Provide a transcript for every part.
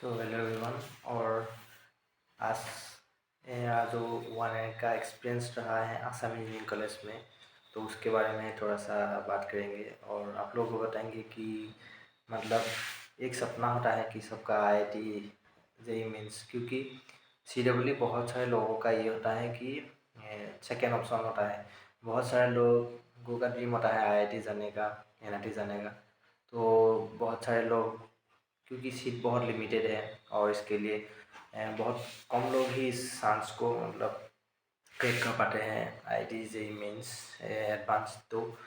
तो hello everyone. और आज मेरा जो 1 ईयर का एक्सपीरियंस रहा है आसाम इंजीनियरिंग कॉलेज में, तो उसके बारे में थोड़ा सा बात करेंगे और आप लोगों को बताएंगे कि मतलब एक सपना होता है कि सबका आईआईटी जेई मीन्स, क्योंकि सीडब्ल्यू बहुत सारे लोगों का ये होता है कि सेकेंड ऑप्शन होता है। बहुत सारे लोगों का ड्रीम होता है आईआईटी जाने का, एनआईटी जाने का। तो बहुत सारे लोग, क्योंकि सीट बहुत लिमिटेड है और इसके लिए बहुत कम लोग ही इस चांस को मतलब क्रैक कर पाते हैं आईआईटी जेईई मेंस एडवांस। तो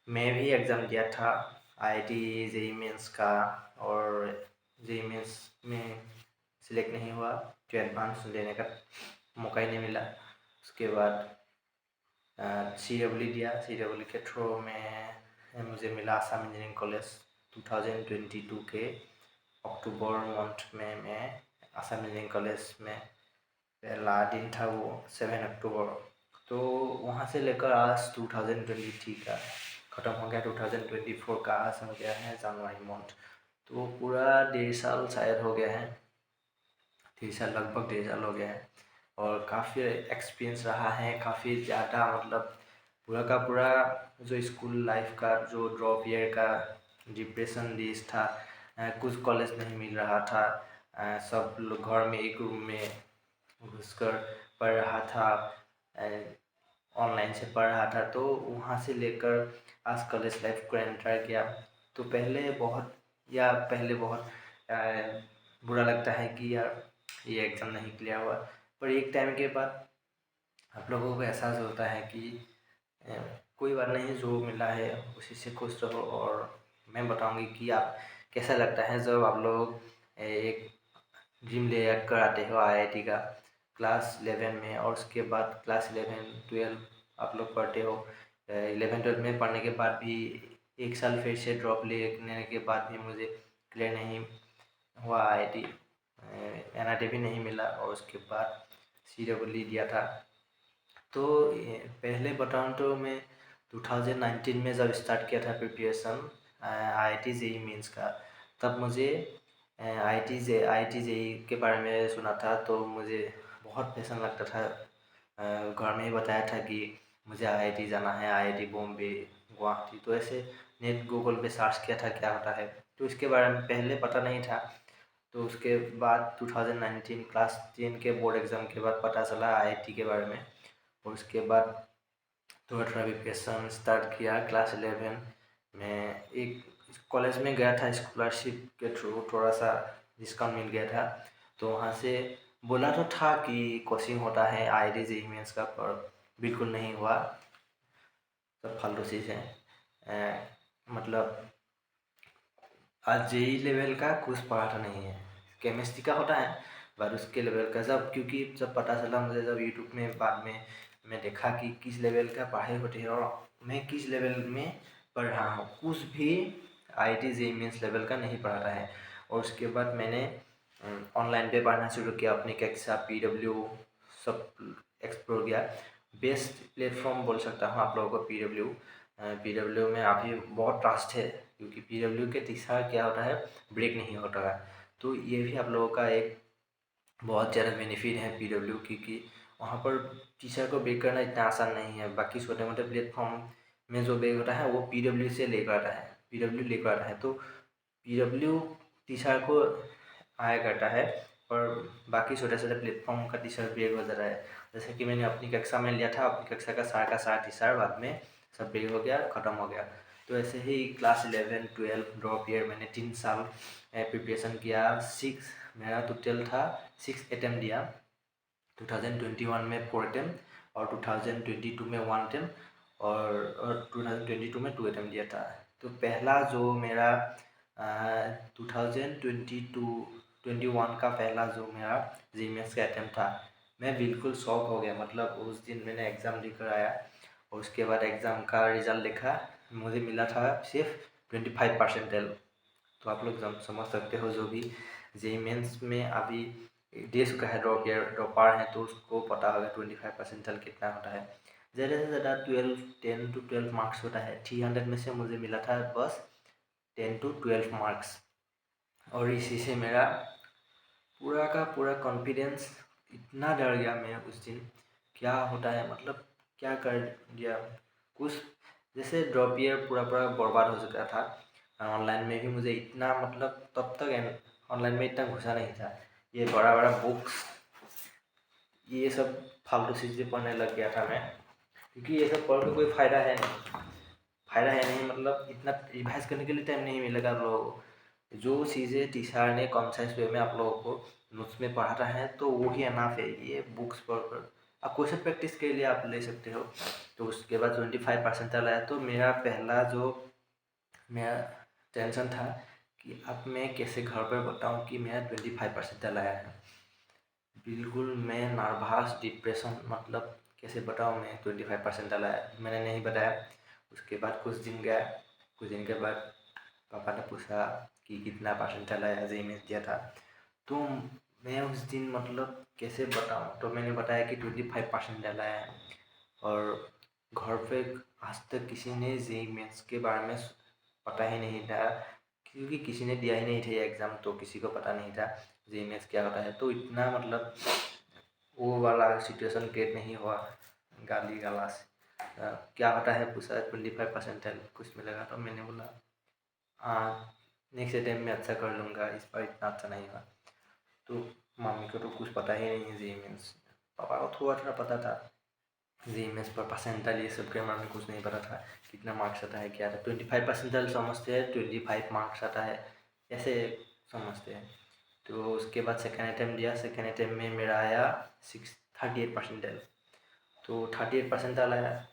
मैं भी एग्ज़ाम दिया था आईआईटी जेईई मेंस का, और जेईई मेंस में सिलेक्ट नहीं हुआ तो एडवांस देने का मौका ही नहीं मिला। उसके बाद सीडब्ल्यू दिया, सीडब्ल्यू के थ्रू में मुझे मिला आसाम इंजीनियरिंग कॉलेज। 2022 के अक्टूबर मंथ में मैं आसाम इंजीनियरिंग कॉलेज में पहला दिन था वो 7 अक्टूबर। तो वहाँ से लेकर आज 2023 का ख़त्म हो गया, 2024 का आज हो गया है जनवरी मंथ। तो पूरा 1.5 साल शायद हो गया है, 1.5 साल, लगभग 1.5 साल हो गया है। और काफ़ी एक्सपीरियंस रहा है, काफ़ी ज़्यादा मतलब पूरा का पूरा जो स्कूल लाइफ का जो ड्रॉप ईयर का डिप्रेशन डेज था। कुछ कॉलेज नहीं मिल रहा था, सब लोग घर में एक रूम में घुसकर पढ़ रहा था, ऑनलाइन से पढ़ रहा था। तो वहाँ से लेकर आज कॉलेज लाइफ को एंटर किया। तो पहले बहुत बुरा लगता है कि यार ये एग्ज़ाम नहीं क्लियर हुआ, पर एक टाइम के बाद आप लोगों को एहसास होता है कि अ, कोई बात नहीं, जो मिला है उसी से खुश रहो। और मैं बताऊंगी कि आप कैसा लगता है जब आप लोग एक ड्रीम ले कर आते हो आईआईटी का क्लास 11 में, और उसके बाद क्लास 11 12 आप लोग पढ़ते हो। 11 12 में पढ़ने के बाद भी 1 साल फिर से ड्रॉप लेने के बाद भी मुझे क्लियर नहीं हुआ आईआईटी, एनआईटी भी नहीं मिला, और उसके बाद सीडब्ल्यू दिया था। तो पहले बताऊँ तो मैं 2019 में जब स्टार्ट किया था प्रिपरेशन आईआईटी जेईई मेंस का, तब मुझे आईआईटी जेईई के बारे में सुना था। तो मुझे बहुत पैसा लगता था। घर में ही बताया था कि मुझे आईआईटी जाना है, आईआईटी बॉम्बे, गुवाहाटी। तो ऐसे नेट गूगल पे सर्च किया था क्या होता है, तो इसके बारे में पहले पता नहीं था। तो उसके बाद 2019 क्लास 10 के बोर्ड एग्ज़ाम के बाद पता चला आईआईटी के बारे में। और उसके बाद थोड़ा थोड़ा प्रिपरेशन स्टार्ट किया। क्लास 11 में एक कॉलेज में गया था, स्कॉलरशिप के थ्रू थोड़ा सा डिस्काउंट मिल गया था। तो वहाँ से बोला तो था कि कोचिंग होता है आईआईटी जेईई मेंस का, पर बिल्कुल नहीं हुआ। सब फालतू चीज़ है। मतलब आज जेईई लेवल का कुछ पढ़ाता नहीं है, केमिस्ट्री का होता है पर उसके लेवल का जब, क्योंकि जब पता चला मुझे, जब यूट्यूब में बाद में मैं देखा कि किस लेवल का पढ़ाई होती है और मैं किस लेवल में पढ़ रहा हूँ, कुछ भी आईआईटी जेईई मेंस लेवल का नहीं पढ़ाता है। और उसके बाद मैंने ऑनलाइन पे पढ़ना शुरू किया, अपनी कक्षा पीडब्ल्यू सब एक्सप्लोर किया। बेस्ट प्लेटफॉर्म बोल सकता हूँ आप लोगों को पीडब्ल्यू। पीडब्ल्यू में अभी बहुत ट्रस्ट है, क्योंकि पीडब्ल्यू के टीचर क्या होता है, ब्रेक नहीं होता है। तो ये भी आप लोगों का एक बहुत ज़्यादा बेनिफिट है पीडब्ल्यू, क्योंकि वहाँ पर टीचर को ब्रेक करना इतना आसान नहीं है। बाकी छोटे मोटे प्लेटफॉर्म में जो ब्रेक होता है वो पीडब्ल्यू से लेकर आता है, पीडब्ल्यू लेकर आता है। तो पीडब्ल्यू टीचर को आया करता है, और बाकी छोटे छोटे प्लेटफॉर्म का टीचर ब्रेक हो जाता है। जैसे कि मैंने अपनी कक्षा में लिया था, अपनी कक्षा का सारा टीचर बाद में सब ब्रेक हो गया, ख़त्म हो गया। तो ऐसे ही क्लास 11 12 ड्रॉप ईयर मैंने 3 साल प्रिपरेशन किया। मेरा टोटल था 6 अटेम्प्ट दिया। 2021 में 4 अटेम्प्ट, और 2022 में 1 अटेम्प्ट, और 2022 में 2 अटेम्प्ट दिया था। तो पहला जो मेरा 2021 का पहला जो मेरा जी मेंस का अटेम्प्ट था, मैं बिल्कुल शॉक हो गया। मतलब उस दिन मैंने एग्ज़ाम देकर आया, और उसके बाद एग्ज़ाम का रिज़ल्ट देखा, मुझे मिला था सिर्फ 25%। तो आप लोग समझ सकते हो, जो भी जेईई मेंस में अभी दे चुका है ड्रॉपर है, तो उसको पता होगा 25% कितना होता है। ज़्यादा से ज़्यादा 10 to 12 मार्क्स होता है। 300 में से मुझे मिला था बस 10 to 12 मार्क्स, और इसी से मेरा पूरा का पूरा कॉन्फिडेंस इतना डर गया मैं उस दिन, क्या होता है मतलब क्या कर दिया कुछ। जैसे ड्रॉप ईयर पूरा पूरा बर्बाद हो चुका था। ऑनलाइन में भी मुझे इतना मतलब तब तक ऑनलाइन में इतना घुसा नहीं था। ये बड़ा बड़ा बुक्स ये सब फालतू चीज़ें पढ़ने लग गया था मैं, क्योंकि ये सब पढ़ के कोई फ़ायदा है नहीं। फ़ायदा है नहीं मतलब इतना रिवाइज करने के लिए टाइम नहीं मिलेगा आप लोगों को। जो चीज़ें टीचर ने कॉन्साइज वे में आप लोगों को नोट्स में पढ़ाता है तो वही अनाफ है। ये बुक्स पढ़कर आप क्वेश्चन प्रैक्टिस के लिए आप ले सकते हो। तो उसके बाद 25% आया तो मेरा पहला जो मेरा टेंशन था कि अब मैं कैसे घर पर बताऊँ कि मेरा 25% आया है। बिल्कुल मैं नर्वस डिप्रेशन मतलब कैसे बताऊँ मैं 25% आया मैंने नहीं बताया। उसके बाद कुछ दिन गया, कुछ दिन के बाद पापा ने पूछा कि कितना परसेंटाइल आया जेईई में दिया था। तो मैं उस दिन मतलब कैसे बताऊँ, तो मैंने बताया कि 25% आया है। और घर पे आज तक किसी ने जेईई मेंस के बारे में पता ही नहीं था, क्योंकि किसी ने दिया ही नहीं था एग्ज़ाम, तो किसी को पता नहीं था जेईई मेंस क्या होता है। तो इतना मतलब वो वाला सिचुएशन क्रिएट नहीं हुआ गाली गलौज क्या होता है पूछा 25% कुछ मिलेगा। तो मैंने बोला हाँ नेक्स्ट टाइम मैं अच्छा कर लूँगा, इस बार इतना अच्छा नहीं हुआ। तो मम्मी को तो कुछ पता ही नहीं है जेईई मेंस, पापा को थोड़ा थोड़ा पता था जेईई मेंस पर परसेंटाइल ये सब के बारे में कुछ नहीं पता था कितना मार्क्स आता है क्या था। 25% समझते हैं 25 मार्क्स आता है ऐसे समझते हैं। तो उसके बाद सेकेंड अटैम्प्ट दिया, सेकेंड अटैम्प्ट में मेरा आया 38%। तो 38% आया।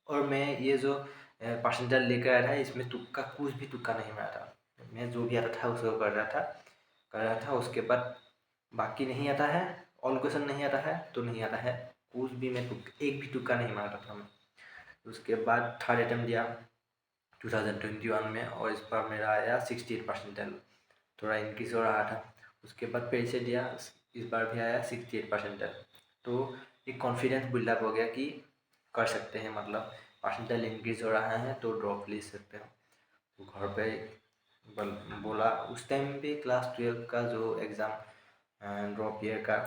और मैं ये जो परसेंटाइल लेकर आया था इसमें तुक्का कुछ भी तुक्का नहीं मारा था। मैं जो भी आता था उसको कर रहा था। उसके बाद बाकी नहीं आता है, ऑल क्वेश्चन नहीं आता है तो नहीं आता है, कुछ भी मैं एक भी तुक्का नहीं मारता था मैं। उसके बाद थर्ड अटैम्प्ट दिया 2021 में और इस बार मेरा आया 68%। थोड़ा इंक्रीज हो रहा था। उसके बाद फिर से दिया, इस बार भी आया 68%। तो एक कॉन्फिडेंस बिल्डअप हो गया कि कर सकते हैं, मतलब परसेंटाइल इंक्रीज हो रहा है तो ड्रॉप ले सकते हो। तो घर पे बोला उस टाइम पे क्लास 12 का जो एग्ज़ाम ड्रॉप ईयर का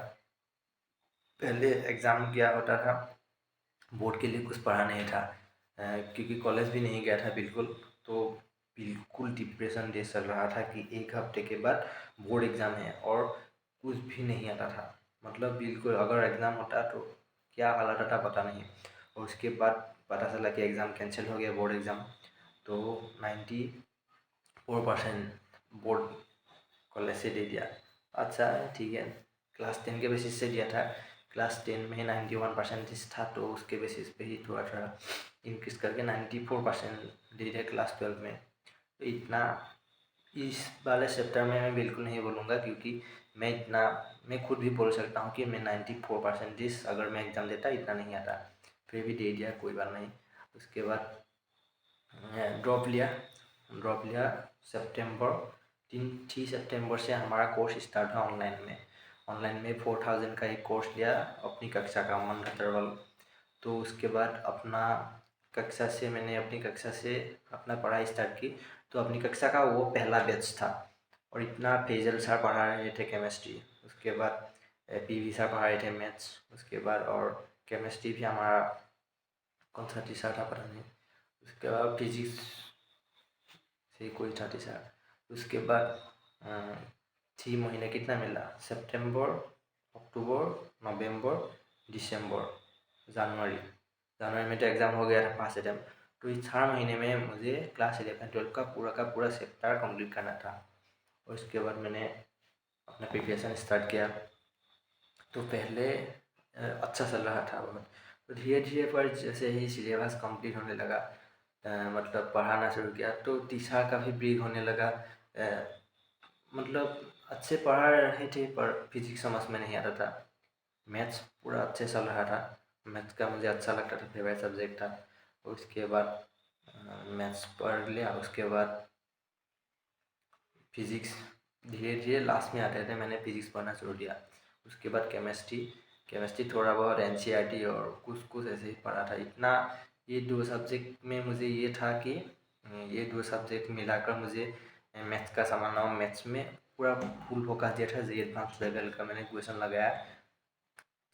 पहले एग्ज़ाम क्या होता था, बोर्ड के लिए कुछ पढ़ा नहीं था क्योंकि कॉलेज भी नहीं गया था बिल्कुल। तो बिल्कुल डिप्रेशन डे चल रहा था कि एक हफ्ते के बाद बोर्ड एग्ज़ाम है और कुछ भी नहीं आता था। मतलब बिल्कुल अगर एग्ज़ाम होता तो क्या हालत होता पता नहीं। और उसके बाद पता चला कि एग्ज़ाम कैंसिल हो गया बोर्ड एग्ज़ाम। तो 94% बोर्ड कॉलेज से दे दिया। अच्छा ठीक है, क्लास 10 के बेसिस से दिया था। क्लास 10 में 91% था तो उसके बेसिस पे ही थोड़ा थोड़ा इंक्रीज करके 94% दे दिया क्लास 12 में। तो इतना इस वाले चैप्टर में मैं बिल्कुल नहीं बोलूँगा, क्योंकि मैं खुद भी बोल सकता हूँ कि मैं 94% अगर मैं एग्ज़ाम देता इतना नहीं आता, फिर भी दे दिया कोई बात नहीं। उसके बाद ड्रॉप लिया सितंबर 3 सितंबर से हमारा कोर्स स्टार्ट हुआ ऑनलाइन में 4000 का एक कोर्स लिया अपनी कक्षा का मन इंटरवल। तो उसके बाद मैंने अपनी कक्षा से अपना पढ़ाई स्टार्ट की। तो अपनी कक्षा का वो पहला बैच था और इतना फेजल सर पढ़ा रहे थे केमिस्ट्री। उसके बाद पीवी सर पढ़ा रहे थे मैथ्स। उसके बाद और केमिस्ट्री भी हमारा कौन सा टीचर था पता नहीं। उसके बाद फिजिक्स से कोई था टीचर। उसके बाद 3 महीने कितना मिला, सितंबर, अक्टूबर, नवंबर, दिसंबर, जनवरी में तो एग्ज़ाम हो गया था फर्स्ट अटैम्प्ट। तो इस 4 महीने में मुझे क्लास 11-12 का पूरा चैप्टर कंप्लीट करना था। और उसके बाद मैंने अपना प्रिपरेशन स्टार्ट किया। तो पहले अच्छा चल रहा था बहुत। तो धीरे धीरे पर जैसे ही सिलेबस कंप्लीट होने लगा मतलब पढ़ाना शुरू किया तो टीचर का भी ब्रेक होने लगा। मतलब अच्छे पढ़ा रहे थे पर फिजिक्स समझ में नहीं आता था। मैथ्स पूरा अच्छे चल रहा था, मैथ्स का मुझे अच्छा लगता था, फेवरेट सब्जेक्ट था। उसके बाद मैथ्स पढ़ लिया। उसके बाद फिज़िक्स धीरे धीरे लास्ट में आते थे मैंने फिज़िक्स पढ़ना शुरू किया। उसके बाद केमिस्ट्री थोड़ा बहुत एनसीईआरटी और कुछ कुछ ऐसे ही पढ़ा था। इतना ये 2 सब्जेक्ट में मुझे ये था कि ये 2 सब्जेक्ट मिलाकर मुझे मैथ्स का समझना हो। मैथ्स में पूरा फुल फोकस दिया था। जी एडवांस लेवल का मैंने क्वेश्चन लगाया।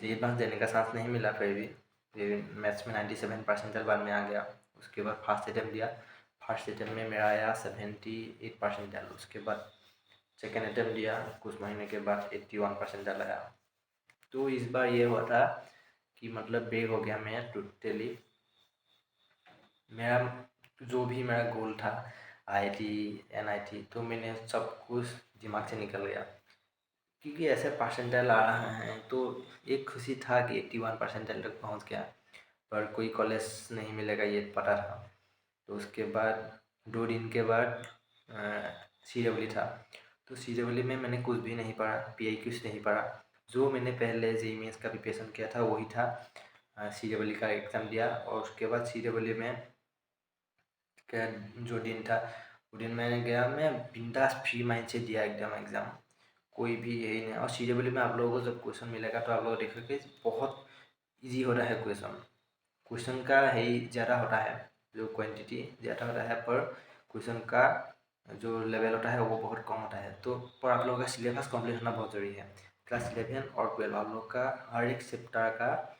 जी एडवांस देने का चांस नहीं मिला फिर भी मैथ्स में 97 परसेंटाइल बाद में आ गया। उसके बाद फर्स्ट अटैम्प्ट दिया। फर्स्ट अटैम्प्ट में मेरा आया 78 परसेंटाइल। उसके बाद सेकेंड अटैम्प्ट दिया, कुछ महीने के बाद 81 परसेंटाइल आया। तो इस बार ये हुआ था कि मतलब ब्रेक हो गया मैं टोटली। मेरा जो भी मेरा गोल था IIT NIT, तो मैंने सब कुछ दिमाग से निकल गया, क्योंकि ऐसे परसेंटाइल आ रहा है। तो एक खुशी था कि 81 परसेंटाइल तक पहुंच गया, पर कोई कॉलेज नहीं मिलेगा ये पता था। तो उसके बाद 2 दिन के बाद CWE था। तो CWE में मैंने कुछ भी नहीं पढ़ा, PI कुछ नहीं पढ़ा। जो मैंने पहले JEE मेंस का प्रिपरेशन किया था वही था। CWE का एग्ज़ाम दिया और उसके बाद CWE में क्या जो दिन था वो दिन मैंने गया, मैं बिंदास फ्री माइंड से दिया एकदम एग्ज़ाम। कोई भी यही नहीं। और CWE में आप लोगों को जब क्वेश्चन मिलेगा तो आप लोग देखोगे बहुत इजी हो रहा है क्वेश्चन। क्वेश्चन का है ही ज़्यादा होता है, जो क्वांटिटी ज़्यादा होता है, पर क्वेश्चन का जो लेवल होता है वो बहुत कम होता है। तो पर आप लोगों का सिलेबस कंप्लीट होना बहुत ज़रूरी है। क्लास 11 और 12 आप लोग का हर एक चैप्टर का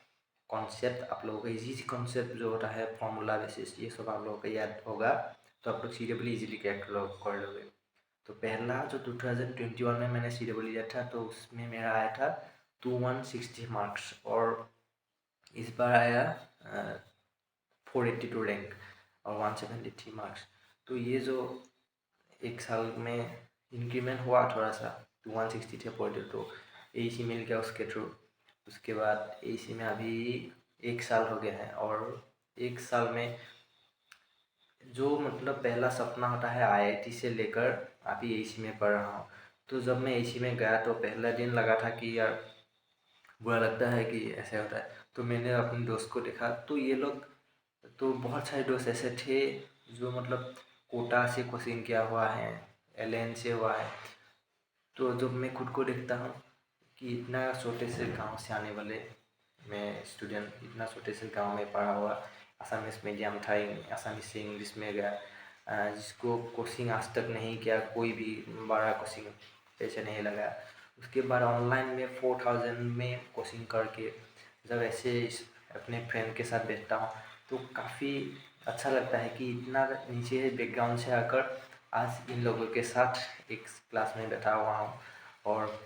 कॉन्सेप्ट आप लोगों का इजी कॉन्सेप्ट जो होता है, फॉर्मूला बेसिस, ये सब आप लोगों का याद होगा, तो आप लोग CWE इजीली क्रैक कर लोगे। तो पहला जो 2021 में मैंने CWE दिया था तो उसमें मेरा आया था 2160 मार्क्स, और इस बार आया 482 रैंक और 173 मार्क्स। तो ये जो एक साल में इंक्रीमेंट हुआ थोड़ा सा, 160 थे 42, तो AEC मिल गया उसके थ्रू। उसके बाद AEC में अभी 1 साल हो गया है, और 1 साल में जो मतलब पहला सपना होता है IIT से लेकर अभी AEC में पढ़ रहा हूँ। तो जब मैं AEC में गया तो पहला दिन लगा था कि यार बुरा लगता है कि ऐसे होता है। तो मैंने अपने दोस्त को देखा, तो ये लोग, तो बहुत सारे दोस्त ऐसे थे जो मतलब कोटा से कोचिंग किया हुआ है, LN से हुआ है। तो जब मैं खुद को देखता हूँ कि इतना छोटे से गांव से आने वाले मैं स्टूडेंट, इतना छोटे से गांव में पढ़ा हुआ, असमिस मीडियम था, असमिस से इंग्लिश में गया, जिसको कोचिंग आज तक नहीं किया, कोई भी बड़ा कोचिंग पैसे नहीं लगाया। उसके बाद ऑनलाइन में 4000 में कोचिंग करके जब ऐसे अपने फ्रेंड के साथ बैठता हूँ तो काफ़ी अच्छा लगता है कि इतना नीचे बैकग्राउंड से आकर आज इन लोगों के साथ एक क्लास में बैठा हुआ हूँ। और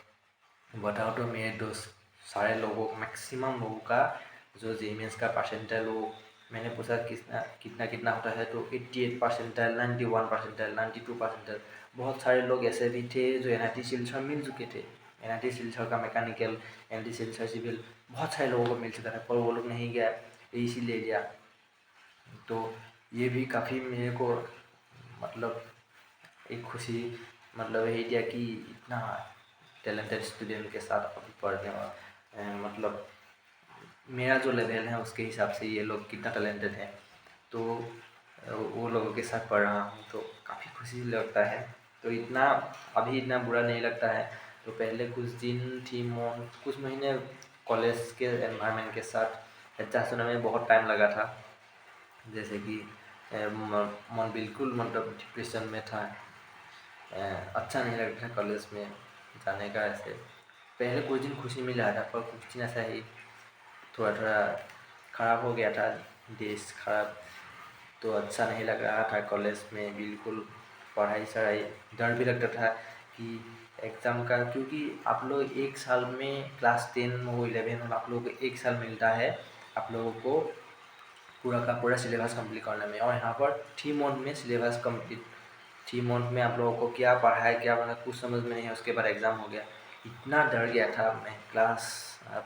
बताओ तो मेरे दोस्त सारे लोगों, मैक्सिमम लोगों का जो JEE मेंस का परसेंटाइल, वो मैंने पूछा कितना कितना कितना होता है, तो 88 परसेंटाइल, 91 परसेंटाइल, 92 परसेंटाइल। बहुत सारे लोग ऐसे भी थे जो NIT सिलचर मिल चुके थे, NIT सिलचर का मैकेनिकल, NIT सिलचर सिविल, बहुत सारे लोगों को मिल चुका था, पर वो लोग नहीं गया, AEC ले लिया। तो ये भी काफ़ी मेरे को मतलब एक खुशी मतलब यही दिया कि इतना टैलेंटेड स्टूडेंट के साथ अभी पढ़ने वाला, मतलब मेरा जो लेवल है उसके हिसाब से ये लोग कितना टैलेंटेड है, तो वो लोगों के साथ पढ़ रहा हूँ तो काफ़ी खुशी लगता है। तो इतना अभी इतना बुरा नहीं लगता है। तो पहले कुछ दिन कुछ महीने कॉलेज के एनवायरनमेंट के साथ एडजस्ट होने में बहुत टाइम लगा था। जैसे कि मन बिल्कुल मतलब डिप्रेशन में था, अच्छा नहीं लगता था कॉलेज में जाने का। ऐसे पहले कुछ दिन खुशी मिल रहा था, पर कुछ दिन ऐसा ही थोड़ा थोड़ा ख़राब हो गया था, देश खराब, तो अच्छा नहीं लग रहा था कॉलेज में बिल्कुल। पढ़ाई सढ़ाई डर भी लगता था कि एग्ज़ाम का, क्योंकि आप लोग 1 साल में क्लास 10 हो 11 हो, आप लोगों को 1 साल मिलता है आप लोगों को पूरा का पूरा सिलेबस कंप्लीट करने में। और यहाँ पर 3 मंथ में सिलेबस कंप्लीट, 3 मंथ में आप लोगों को क्या पढ़ा है क्या बना कुछ समझ में नहीं है, उसके बाद एग्ज़ाम हो गया। इतना डर गया था मैं क्लास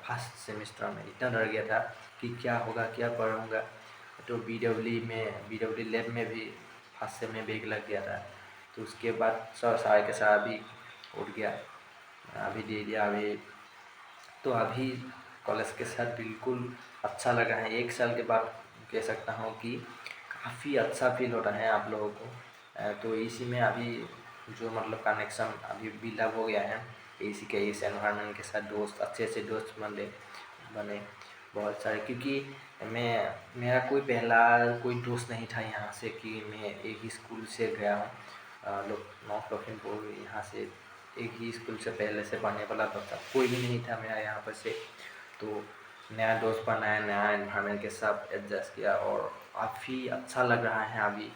फर्स्ट सेमेस्टर में, इतना डर गया था कि क्या होगा, क्या पढ़ूँगा। तो BW लैब में भी फर्स्ट सेम में बैक लग गया था। तो उसके बाद सारे के सारा भी उठ गया, अभी दे दिया अभी। तो अभी कॉलेज के साथ बिल्कुल अच्छा लगा है। 1 साल के बाद कह सकता हूँ कि काफ़ी अच्छा फील होता है आप लोगों को। तो इसी में अभी जो मतलब कनेक्शन अभी बिल्डअप हो गया है इसी के इस एनवायरनमेंट के साथ, दोस्त अच्छे अच्छे दोस्त बने बहुत सारे, क्योंकि मेरा कोई पहला कोई दोस्त नहीं था यहाँ से कि मैं एक ही स्कूल से गया हूँ, नॉर्थ लखीमपुर यहाँ से एक ही स्कूल से पहले से पढ़ने वाला दोस्त कोई भी नहीं था मेरा यहाँ पर से। तो नया दोस्त बनाया, नया एनवायरनमेंट के साथ एडजस्ट किया और काफ़ी अच्छा लग रहा है अभी।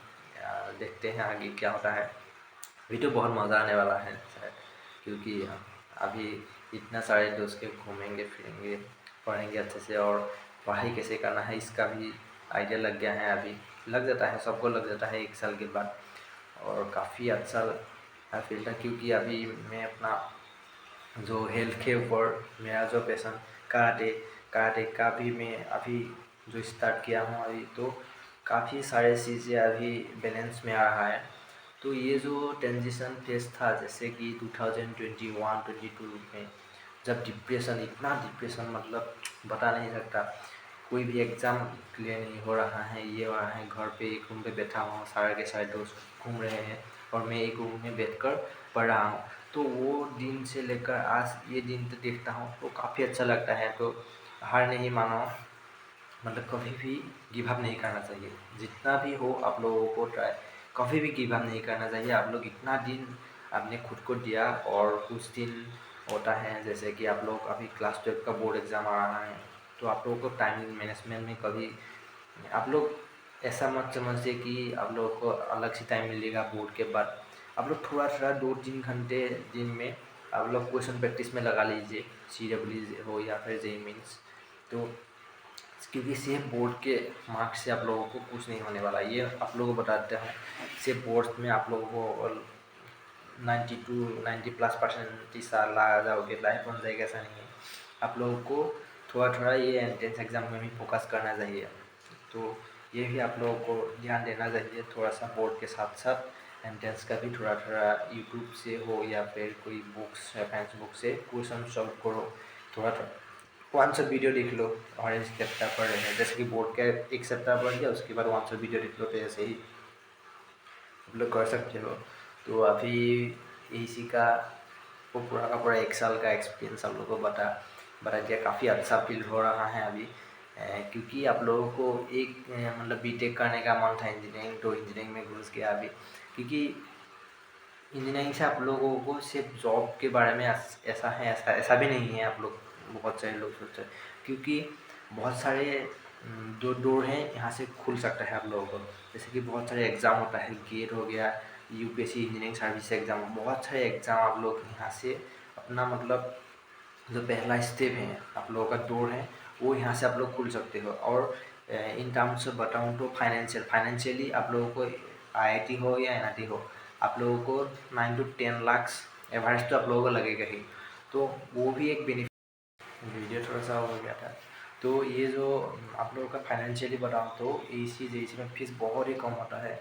देखते हैं आगे क्या होता है। अभी तो बहुत मज़ा आने वाला है शायद, क्योंकि अभी इतना सारे दोस्त के घूमेंगे फिरेंगे, पढ़ेंगे अच्छे से और पढ़ाई कैसे करना है इसका भी आइडिया लग गया है। अभी लग जाता है, सबको लग जाता है 1 साल के बाद। और काफ़ी अच्छा फील्ड है, क्योंकि अभी मैं अपना जो हेल्थ के ऊपर मेरा जो पैशन कराटे कराटे का भी मैं अभी जो स्टार्ट किया हूँ अभी, तो काफ़ी सारे चीज़ें अभी बैलेंस में आ रहा है। तो ये जो ट्रांजिशन फेज था, जैसे कि 2021-22 में जब डिप्रेशन, इतना डिप्रेशन मतलब बता नहीं सकता। कोई भी एग्ज़ाम क्लियर नहीं हो रहा है, ये हो रहा है, घर पे एक रूम पे बैठा हुआ हूँ, सारे के सारे दोस्त घूम रहे हैं और मैं एक रूम में बैठकर पढ़ रहा हूँ। तो वो दिन से लेकर आज ये दिन तो देखता हूँ तो काफ़ी अच्छा लगता है। तो हार नहीं मानो, मतलब कभी भी गिव अप नहीं करना चाहिए। जितना भी हो आप लोगों को ट्राई, कभी भी गिव अप नहीं करना चाहिए। आप लोग इतना दिन आपने खुद को दिया और कुछ दिन होता है, जैसे कि आप लोग अभी क्लास 12 का बोर्ड एग्ज़ाम आ रहा है, तो आप लोगों को टाइम मैनेजमेंट में कभी आप लोग ऐसा मत समझिए कि आप लोगों को अलग से टाइम मिलेगा बोर्ड के बाद। आप लोग थोड़ा थोड़ा 2-3 घंटे दिन में आप लोग क्वेश्चन प्रैक्टिस में लगा लीजिए, CW हो या फिर JEE मीन्स। तो क्योंकि सिर्फ बोर्ड के मार्क्स से आप लोगों को कुछ नहीं होने वाला, ये आप लोगों को बताते हैं। सिर्फ बोर्ड में आप लोगों को 90 ला जाओगे, लाइफ बन जाएगा, ऐसा नहीं है। आप लोगों को थोड़ा थोड़ा ये एंट्रेंस एग्ज़ाम में भी फोकस करना चाहिए। तो ये भी आप लोगों को ध्यान देना चाहिए, थोड़ा सा बोर्ड के साथ साथ एंट्रेंस का भी थोड़ा थोड़ा यूट्यूब से हो या फिर कोई बुक्स रेफरेंस बुक से क्वेश्चन सॉल्व करो। थोड़ा थोड़ा 100 वीडियो देख लो और एक सप्ताह पढ़ रहे हैं, जैसे कि बोर्ड का एक सप्ताह पढ़ लिया, उसके बाद 100 वीडियो देख लो, तो ऐसे ही आप लोग कर सकते हो। तो अभी इसी का वो पूरा का पूरा 1 साल का एक्सपीरियंस आप लोगों को बता दिया। काफ़ी अच्छा फील हो रहा है अभी, क्योंकि आप लोगों को एक मतलब बीटेक करने का मन था इंजीनियरिंग, तो इंजीनियरिंग में घुस गया अभी। क्योंकि इंजीनियरिंग से आप लोगों को सिर्फ जॉब के बारे में ऐसा है, ऐसा भी नहीं है। आप लोग बहुत सारे लोग सोचते हैं, क्योंकि बहुत सारे जो डोर हैं यहाँ से खुल सकता है आप लोगों को। जैसे कि बहुत सारे एग्ज़ाम होता है, गेट हो गया, UPSC इंजीनियरिंग सर्विस एग्ज़ाम, बहुत सारे एग्ज़ाम आप लोग यहाँ से अपना मतलब जो पहला स्टेप है आप लोगों का डोर है, वो यहाँ से आप लोग खुल सकते हो। और इन टर्म्स से बताऊँ तो फाइनेंशियली आप लोगों को IIT हो या NIT हो, आप लोगों को 9 to 10 लाख एवरेज तो आप लोगों को लगेगा ही। तो वो भी एक बेनिफिट। वीडियो थोड़ा सा हो गया था। तो ये जो आप लोगों का फाइनेंशियली बताऊँ तो AC में फीस बहुत ही कम होता है।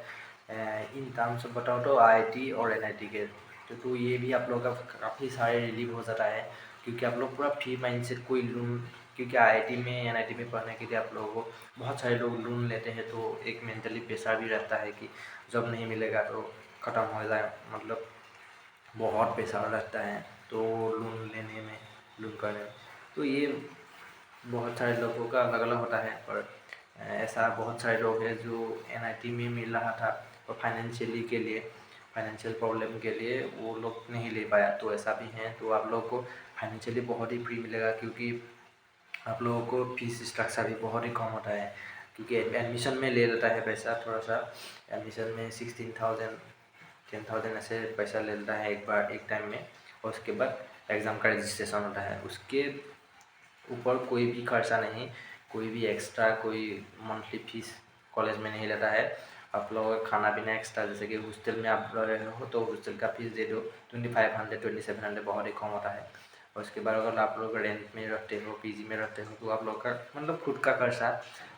इन टर्म्स में बताऊँ तो IIT और NIT के, तो ये भी आप लोगों का काफ़ी सारे रिलीव हो जाता है, क्योंकि आप लोग पूरा फ्री माइंड से कोई लोन, क्योंकि IIT में NIT में पढ़ने के लिए आप लोगों को बहुत सारे लोग लोन लेते हैं, तो एक मेंटली प्रेशर भी रहता है कि जब नहीं मिलेगा तो ख़त्म हो जाए, मतलब बहुत पैसा लगता है तो लोन लेने में, लोन करने में। तो ये बहुत सारे लोगों का अलग अलग होता है, पर ऐसा बहुत सारे लोग हैं जो NIT में मिल रहा था और फाइनेंशियल प्रॉब्लम के लिए वो लोग नहीं ले पाया, तो ऐसा भी है। तो आप लोगों को फाइनेंशियली बहुत ही फ्री मिलेगा, क्योंकि आप लोगों को फीस स्ट्रक्चर भी बहुत ही कम होता है, क्योंकि एडमिशन में ले लेता है पैसा थोड़ा सा। एडमिशन में 16,000 10,000 ऐसे पैसा ले लेता है एक बार एक टाइम में, और उसके बाद एग्ज़ाम का रजिस्ट्रेशन होता है। उसके ऊपर कोई भी खर्चा नहीं, कोई भी एक्स्ट्रा कोई मंथली फीस कॉलेज में नहीं लेता है। आप लोगों का खाना पीना एक्स्ट्रा, जैसे कि हॉस्टल में आप रह रहे हो तो हॉस्टल का फीस दे दो 2500 2700, बहुत ही कम होता है। और उसके बाद अगर आप लोग रेंट में रहते हो, PG में रहते हो, तो आप लोग का मतलब खुद का खर्चा,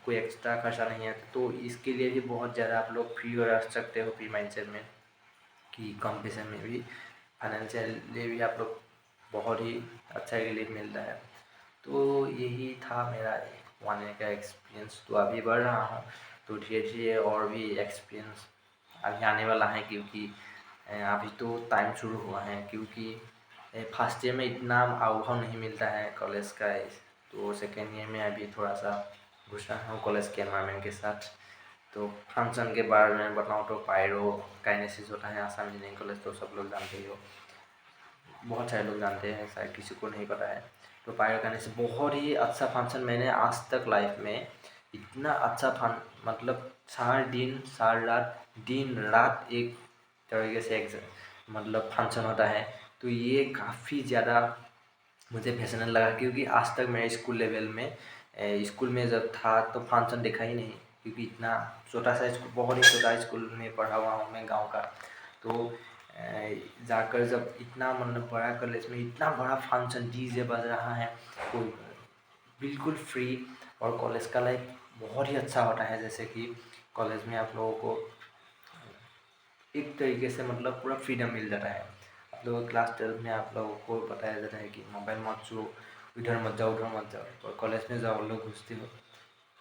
कोई एक्स्ट्रा खर्चा नहीं है। तो इसके लिए भी बहुत ज़्यादा आप लोग फ्री रह सकते हो, फ्री माइंडसेट में, कि कम पैसे में भी फाइनेंशियली भी आप लोग बहुत ही अच्छा रिलीफ मिलता है। तो यही था मेरा 1 ईयर का एक्सपीरियंस। तो अभी बढ़ रहा हूँ, तो धीरे धीरे और भी एक्सपीरियंस अभी आने वाला है, क्योंकि अभी तो टाइम शुरू हुआ है, क्योंकि फर्स्ट ईयर में इतना अनुभव नहीं मिलता है कॉलेज का। तो सेकेंड ईयर में अभी थोड़ा सा घुस रहा हूँ कॉलेज के एनवायरनमेंट के साथ। तो फंक्शन के बारे में बताऊँ तो पायरो काइनेसिस होता है आसाम इंजीनियरिंग कॉलेज, तो सब लोग जानते ही हो। बहुत सारे लोग जानते हैं, शायद किसी को नहीं पता है। तो पायल खाने से बहुत ही अच्छा फंक्शन मैंने आज तक लाइफ में इतना अच्छा फन मतलब सारा दिन सारा रात दिन रात एक तरीके से मतलब फंक्शन होता है। तो ये काफ़ी ज़्यादा मुझे फैशनेबल लगा, क्योंकि आज तक मेरे स्कूल लेवल में स्कूल में जब था तो फंक्शन देखा ही नहीं, क्योंकि इतना छोटा सा स्कूल, बहुत ही छोटा स्कूल में पढ़ा हुआ हूँ मैं गांव का। तो जाकर जब इतना मतलब बड़ा कॉलेज में इतना बड़ा फंक्शन डीजे बज रहा है, तो बिल्कुल फ्री। और कॉलेज का लाइफ बहुत ही अच्छा होता है, जैसे कि कॉलेज में आप लोगों को एक तरीके से मतलब पूरा फ्रीडम मिल जाता है। आप लोगों क्लास 12 में आप लोगों को बताया जाता है कि मोबाइल मत छो, इधर मत जाओ उधर मत जाओ, और कॉलेज में जाओ लोग घुसते हो,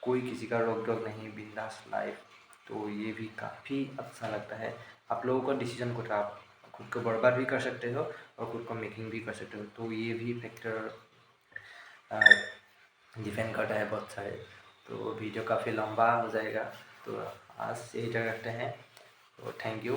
कोई किसी का रोक टोक नहीं, बिंदास लाइफ। तो ये भी काफ़ी अच्छा लगता है। आप लोगों का डिसीजन खुद, आप खुद को बर्बाद भी कर सकते हो और खुद को मेकिंग भी कर सकते हो। तो ये भी फैक्टर डिपेंड करता है बहुत सारे। तो वीडियो काफ़ी लंबा हो जाएगा, तो आज यही तक रखते हैं। तो थैंक यू।